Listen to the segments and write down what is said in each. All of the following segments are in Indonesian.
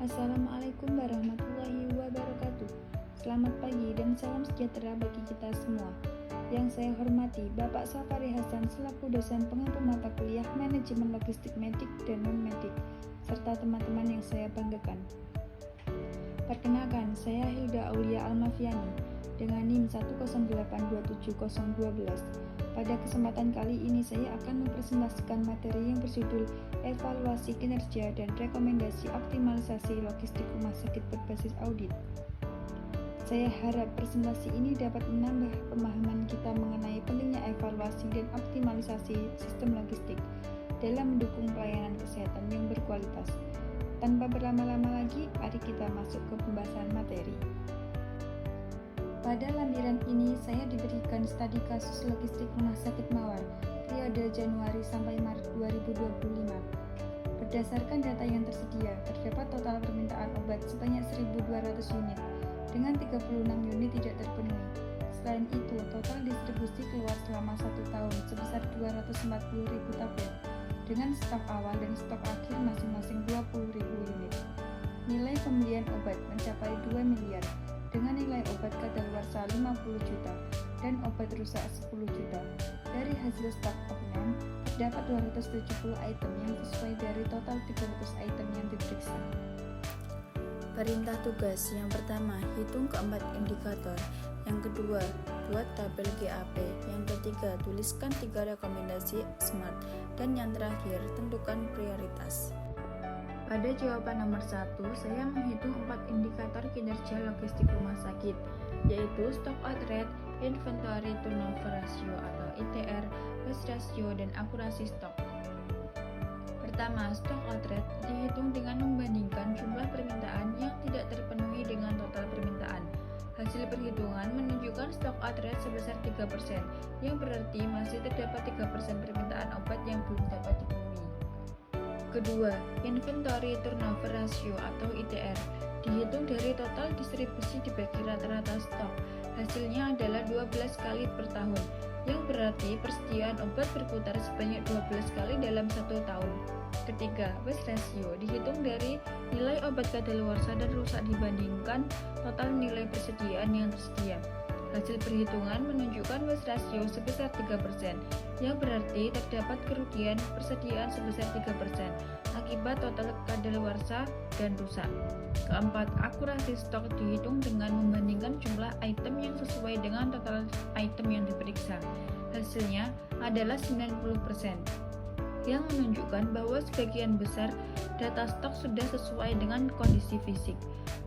Assalamualaikum warahmatullahi wabarakatuh. Selamat pagi dan salam sejahtera bagi kita semua. Yang saya hormati Bapak Safari Hasan selaku dosen pengampu mata kuliah Manajemen Logistik Medik dan Non-Medik, serta teman-teman yang saya banggakan. Perkenalkan, saya Hilda Aulia Almafiani dengan NIM 108270012. Pada kesempatan kali ini saya akan mempresentasikan materi yang berjudul Evaluasi Kinerja dan Rekomendasi Optimalisasi Logistik Rumah Sakit Berbasis Audit. Saya harap presentasi ini dapat menambah pemahaman kita mengenai pentingnya evaluasi dan optimalisasi sistem logistik dalam mendukung pelayanan kesehatan yang berkualitas. Tanpa berlama-lama lagi, mari kita masuk ke pembahasan materi. Pada lampiran ini, saya diberikan studi kasus logistik Rumah Sakit Mawar, periode Januari sampai Maret 2025. Berdasarkan data yang tersedia, terdapat total permintaan obat sebanyak 1.200 unit, dengan 36 unit tidak terpenuhi. Selain itu, total distribusi keluar selama 1 tahun sebesar 240.000 tablet, dengan stok awal dan stok akhir masing-masing 20.000 unit. Nilai pembelian obat mencapai 2 miliar, dengan nilai obat kadaluarsa 50 juta dan obat rusak 10 juta. Dari hasil stok opname, terdapat 270 item yang sesuai dari total 300 item yang diperiksa. Perintah tugas yang pertama, hitung keempat indikator. Yang kedua, buat tabel GAP. Yang ketiga, tuliskan 3 rekomendasi SMART. Dan yang terakhir, tentukan prioritas. Pada jawaban nomor 1, saya menghitung 4 indikator kinerja logistik rumah sakit, yaitu stock out rate, inventory turnover ratio atau ITR, waste ratio, dan akurasi stok. Pertama, stock out rate dihitung dengan membandingkan jumlah permintaan yang tidak terpenuhi dengan total permintaan. Hasil perhitungan menunjukkan stock out rate sebesar 3%, yang berarti masih terdapat 3% permintaan obat yang belum dapat dipenuhi. Kedua, inventory turnover ratio atau ITR dihitung dari total distribusi dibagi rata-rata stok. Hasilnya adalah 12 kali per tahun, yang berarti persediaan obat berputar sebanyak 12 kali dalam 1 tahun. Ketiga, waste ratio dihitung dari nilai obat kadaluarsa dan rusak dibandingkan total nilai persediaan yang tersedia. Hasil perhitungan menunjukkan waste ratio sebesar 3%, yang berarti terdapat kerugian persediaan sebesar 3% akibat total kadaluarsa dan rusak. Keempat, akurasi stok dihitung dengan membandingkan jumlah item yang sesuai dengan total item yang diperiksa. Hasilnya adalah 90%. Yang menunjukkan bahwa sebagian besar data stok sudah sesuai dengan kondisi fisik.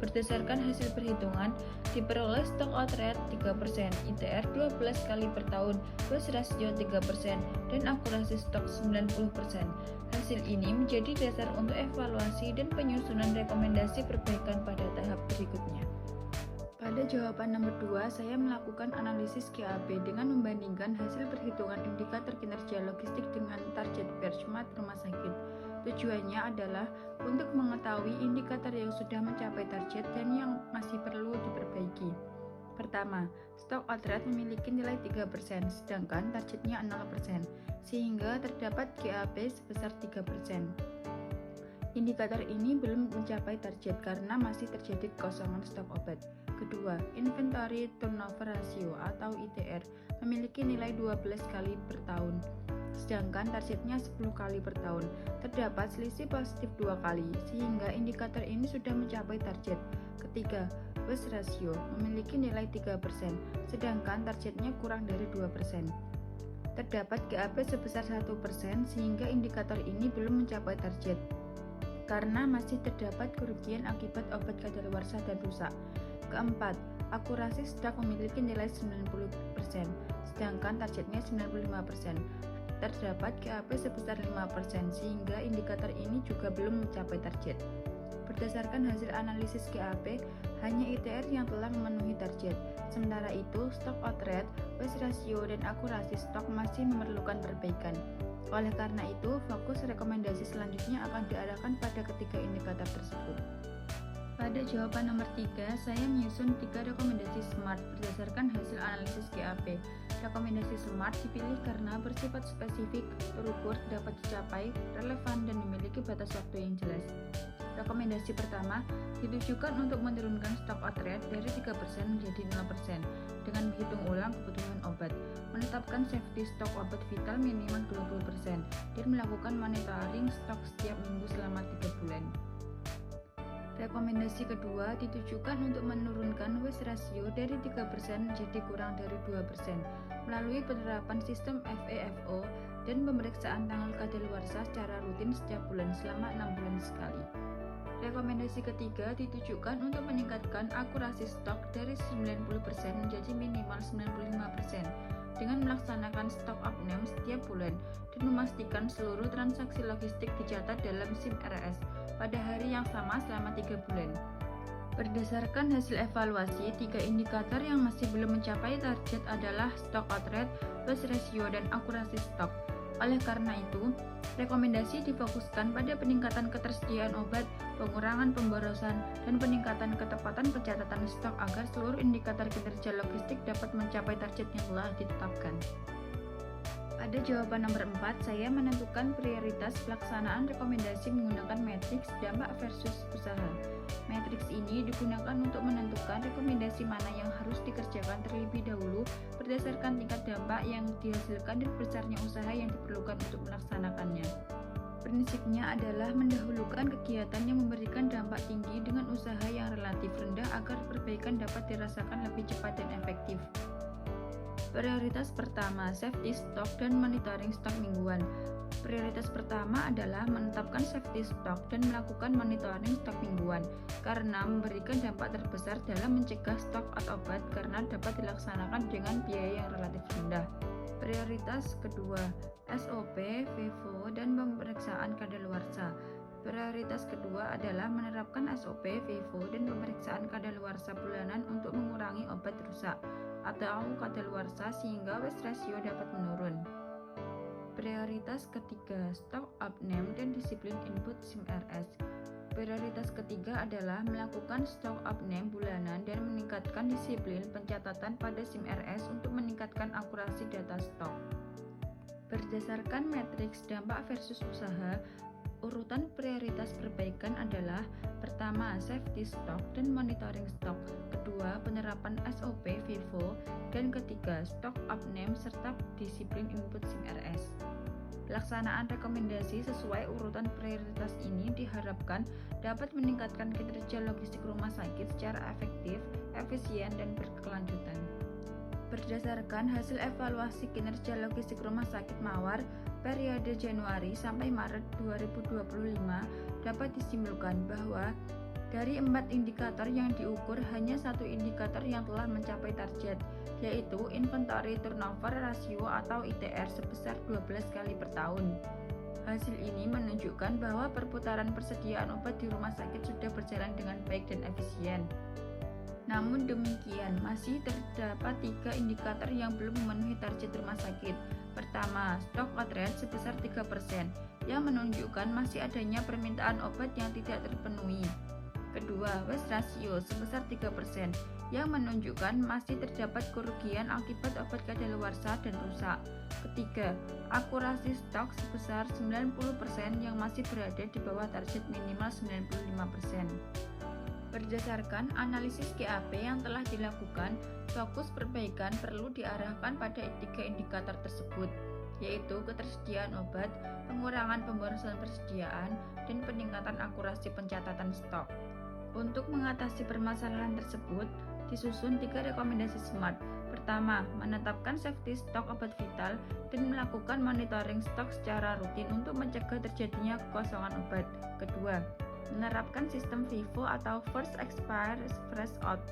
Berdasarkan hasil perhitungan, diperoleh stock out rate 3%, ITR 12 kali per tahun, waste ratio 3%, dan akurasi stok 90%. Hasil ini menjadi dasar untuk evaluasi dan penyusunan rekomendasi perbaikan pada tahap berikutnya. Pada jawaban nomor 2, saya melakukan analisis GAP dengan membandingkan hasil perhitungan indikator kinerja logistik dengan target benchmark rumah sakit. Tujuannya adalah untuk mengetahui indikator yang sudah mencapai target dan yang masih perlu diperbaiki. Pertama, stock out rate memiliki nilai 3%, sedangkan targetnya 0%, sehingga terdapat GAP sebesar 3%. Indikator ini belum mencapai target karena masih terjadi kekosongan stok obat. Kedua, inventory turnover ratio atau ITR memiliki nilai 12 kali per tahun, sedangkan targetnya 10 kali per tahun. Terdapat selisih positif 2 kali, sehingga indikator ini sudah mencapai target. Ketiga, waste ratio memiliki nilai 3%, sedangkan targetnya kurang dari 2%. Terdapat GAP sebesar 1%, sehingga indikator ini belum mencapai target karena masih terdapat kerugian akibat obat kadaluarsa dan rusak. Keempat, akurasi stok memiliki nilai 90%, sedangkan targetnya 95%. Terdapat GAP sebesar 5%, sehingga indikator ini juga belum mencapai target. Berdasarkan hasil analisis GAP, hanya ITR yang telah memenuhi target. Sementara itu, stock out rate, waste ratio, dan akurasi stok masih memerlukan perbaikan. Oleh karena itu, fokus rekomendasi selanjutnya akan diarahkan pada ketiga indikator tersebut. Pada jawaban nomor 3, saya menyusun 3 rekomendasi SMART berdasarkan hasil analisis GAP. Rekomendasi SMART dipilih karena bersifat spesifik, terukur, dapat dicapai, relevan, dan memiliki batas waktu yang jelas. Rekomendasi pertama ditujukan untuk menurunkan stok outret dari 3% menjadi 0% dengan menghitung ulang kebutuhan obat, menetapkan safety stok obat vital minimal 20%, dan melakukan monitoring stok setiap minggu selama 3 bulan. Rekomendasi kedua ditujukan untuk menurunkan waste ratio dari 3% menjadi kurang dari 2% melalui penerapan sistem FAFO dan pemeriksaan tanggal kadaluarsa secara rutin setiap bulan selama 6 bulan sekali. Rekomendasi ketiga ditujukan untuk meningkatkan akurasi stok dari 90% menjadi minimal 95% dengan melaksanakan stok upname setiap bulan dan memastikan seluruh transaksi logistik dicatat dalam SIM RS pada hari yang sama selama 3 bulan. Berdasarkan hasil evaluasi, 3 indikator yang masih belum mencapai target adalah stok outret, waste ratio, dan akurasi stok. Oleh karena itu, rekomendasi difokuskan pada peningkatan ketersediaan obat, pengurangan pemborosan, dan peningkatan ketepatan pencatatan stok agar seluruh indikator kinerja logistik dapat mencapai target yang telah ditetapkan. Pada jawaban nomor 4, saya menentukan prioritas pelaksanaan rekomendasi menggunakan matriks dampak versus usaha. Matriks ini digunakan untuk menentukan rekomendasi mana yang harus dikerjakan terlebih dahulu berdasarkan tingkat dampak yang dihasilkan dan besarnya usaha yang diperlukan untuk melaksanakannya. Prinsipnya adalah mendahulukan kegiatan yang memberikan dampak tinggi dengan usaha yang relatif rendah agar perbaikan dapat dirasakan lebih cepat dan efektif. Prioritas pertama, safety stock dan monitoring stok mingguan. Prioritas pertama adalah menetapkan safety stock dan melakukan monitoring stok mingguan karena memberikan dampak terbesar dalam mencegah stok atau obat karena dapat dilaksanakan dengan biaya yang relatif rendah. Prioritas kedua, SOP, FIFO, dan pemeriksaan kadaluarsa. Prioritas kedua adalah menerapkan SOP, FIFO, dan pemeriksaan kadaluarsa bulanan untuk mengurangi obat rusak atau kadaluarsa sehingga waste ratio dapat menurun. Prioritas ketiga, stok upname dan disiplin input SIM RS. Prioritas ketiga adalah melakukan stok upname bulanan dan meningkatkan disiplin pencatatan pada SIM RS untuk meningkatkan akurasi data stok. Berdasarkan matriks dampak versus usaha, urutan prioritas perbaikan adalah pertama, safety stock dan monitoring stok, kedua, penerapan SOP FIFO, dan ketiga, stok upname serta disiplin input SIM RS. Pelaksanaan rekomendasi sesuai urutan prioritas ini diharapkan dapat meningkatkan kinerja logistik rumah sakit secara efektif, efisien, dan berkelanjutan. Berdasarkan hasil evaluasi kinerja logistik rumah sakit Mawar periode Januari sampai Maret 2025 dapat disimpulkan bahwa dari 4 indikator yang diukur hanya 1 indikator yang telah mencapai target, yaitu inventory turnover ratio atau ITR sebesar 12 kali per tahun. Hasil ini menunjukkan bahwa perputaran persediaan obat di rumah sakit sudah berjalan dengan baik dan efisien. Namun demikian, masih terdapat 3 indikator yang belum memenuhi target rumah sakit. Pertama, stok outret sebesar 3%, yang menunjukkan masih adanya permintaan obat yang tidak terpenuhi. Kedua, waste ratio sebesar 3%, yang menunjukkan masih terdapat kerugian akibat obat kadaluarsa dan rusak. Ketiga, akurasi stok sebesar 90% yang masih berada di bawah target minimal 95%. Berdasarkan analisis GAP yang telah dilakukan, fokus perbaikan perlu diarahkan pada 3 indikator tersebut, yaitu ketersediaan obat, pengurangan pemborosan persediaan, dan peningkatan akurasi pencatatan stok. Untuk mengatasi permasalahan tersebut, disusun 3 rekomendasi SMART. Pertama, menetapkan safety stok obat vital dan melakukan monitoring stok secara rutin untuk mencegah terjadinya kekosongan obat. Kedua, menerapkan sistem FIFO atau First Expire First Out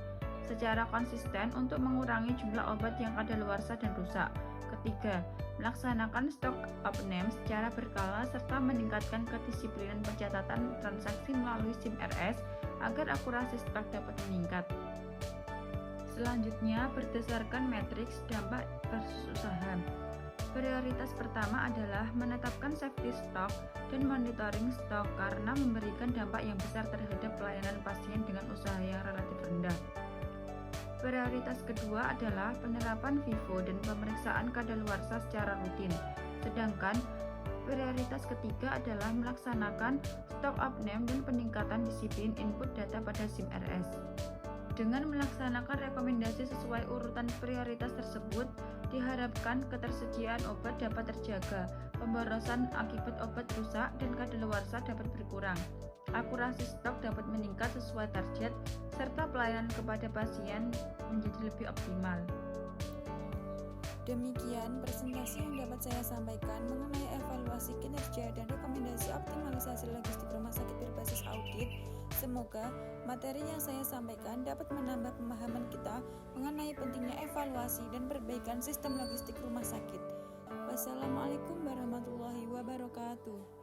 secara konsisten untuk mengurangi jumlah obat yang kadaluarsa dan rusak. Ketiga, melaksanakan stok upname secara berkala serta meningkatkan kedisiplinan pencatatan transaksi melalui SIM RS agar akurasi stok dapat meningkat. Selanjutnya, berdasarkan matriks dampak versus usaha. Prioritas pertama adalah menetapkan safety stock dan monitoring stok karena memberikan dampak yang besar terhadap pelayanan pasien dengan usaha yang relatif rendah. Prioritas kedua adalah penerapan FIFO dan pemeriksaan kadaluarsa secara rutin. Sedangkan Prioritas ketiga adalah melaksanakan stok upname dan peningkatan disiplin input data pada SIM-RS. Dengan melaksanakan rekomendasi sesuai urutan prioritas tersebut, diharapkan ketersediaan obat dapat terjaga, pemborosan akibat obat rusak dan kadaluarsa dapat berkurang, akurasi stok dapat meningkat sesuai target, serta pelayanan kepada pasien menjadi lebih optimal. Demikian presentasi yang dapat saya sampaikan mengenai evaluasi kinerja dan rekomendasi optimalisasi logistik rumah sakit berbasis audit. Semoga materi yang saya sampaikan dapat menambah pemahaman kita mengenai pentingnya evaluasi dan perbaikan sistem logistik rumah sakit. Wassalamualaikum warahmatullahi wabarakatuh.